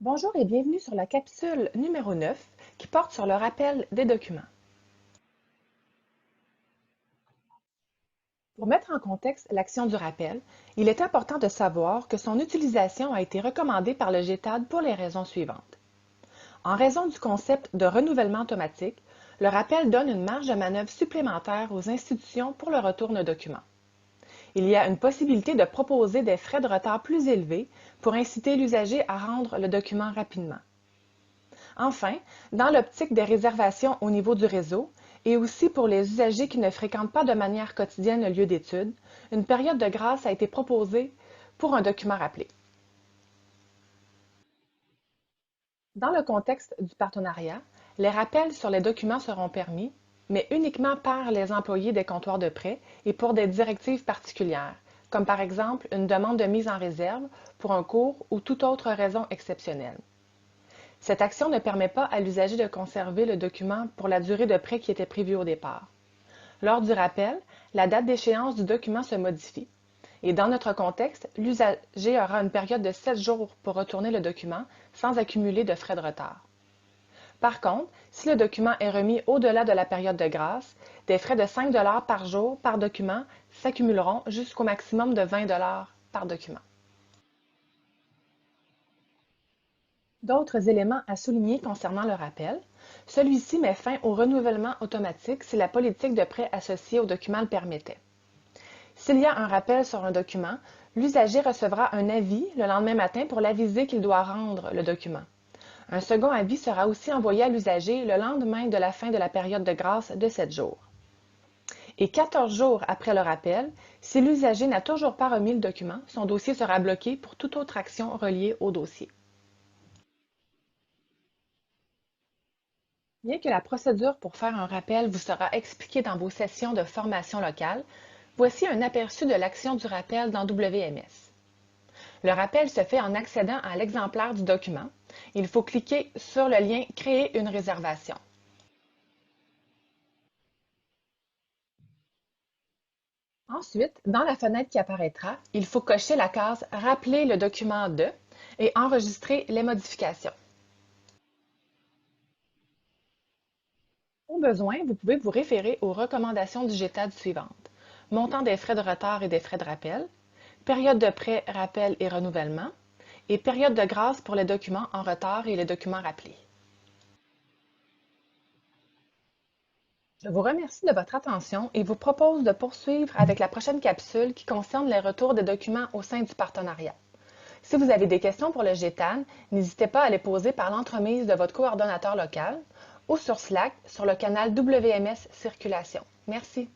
Bonjour et bienvenue sur la capsule numéro 9 qui porte sur le rappel des documents. Pour mettre en contexte l'action du rappel, il est important de savoir que son utilisation a été recommandée par le GTAD pour les raisons suivantes. En raison du concept de renouvellement automatique, le rappel donne une marge de manœuvre supplémentaire aux institutions pour le retour de documents. Il y a une possibilité de proposer des frais de retard plus élevés pour inciter l'usager à rendre le document rapidement. Enfin, dans l'optique des réservations au niveau du réseau, et aussi pour les usagers qui ne fréquentent pas de manière quotidienne le lieu d'étude, une période de grâce a été proposée pour un document rappelé. Dans le contexte du partenariat, les rappels sur les documents seront permis, mais uniquement par les employés des comptoirs de prêt et pour des directives particulières, comme par exemple une demande de mise en réserve pour un cours ou toute autre raison exceptionnelle. Cette action ne permet pas à l'usager de conserver le document pour la durée de prêt qui était prévue au départ. Lors du rappel, la date d'échéance du document se modifie. Et dans notre contexte, l'usager aura une période de 7 jours pour retourner le document sans accumuler de frais de retard. Par contre, si le document est remis au-delà de la période de grâce, des frais de 5 par jour par document s'accumuleront jusqu'au maximum de 20 par document. D'autres éléments à souligner concernant le rappel. Celui-ci met fin au renouvellement automatique si la politique de prêt associée au document le permettait. S'il y a un rappel sur un document, l'usager recevra un avis le lendemain matin pour l'aviser qu'il doit rendre le document. Un second avis sera aussi envoyé à l'usager le lendemain de la fin de la période de grâce de 7 jours. Et 14 jours après le rappel, si l'usager n'a toujours pas remis le document, son dossier sera bloqué pour toute autre action reliée au dossier. Bien que la procédure pour faire un rappel vous sera expliquée dans vos sessions de formation locale, voici un aperçu de l'action du rappel dans WMS. Le rappel se fait en accédant à l'exemplaire du document. Il faut cliquer sur le lien « Créer une réservation ». Ensuite, dans la fenêtre qui apparaîtra, il faut cocher la case « Rappeler le document de » et enregistrer les modifications. Au besoin, vous pouvez vous référer aux recommandations du GTAD suivantes: montant des frais de retard et des frais de rappel, période de prêt, rappel et renouvellement, et période de grâce pour les documents en retard et les documents rappelés. Je vous remercie de votre attention et vous propose de poursuivre avec la prochaine capsule qui concerne les retours des documents au sein du partenariat. Si vous avez des questions pour le GTAD, n'hésitez pas à les poser par l'entremise de votre coordonnateur local ou sur Slack sur le canal WMS Circulation. Merci.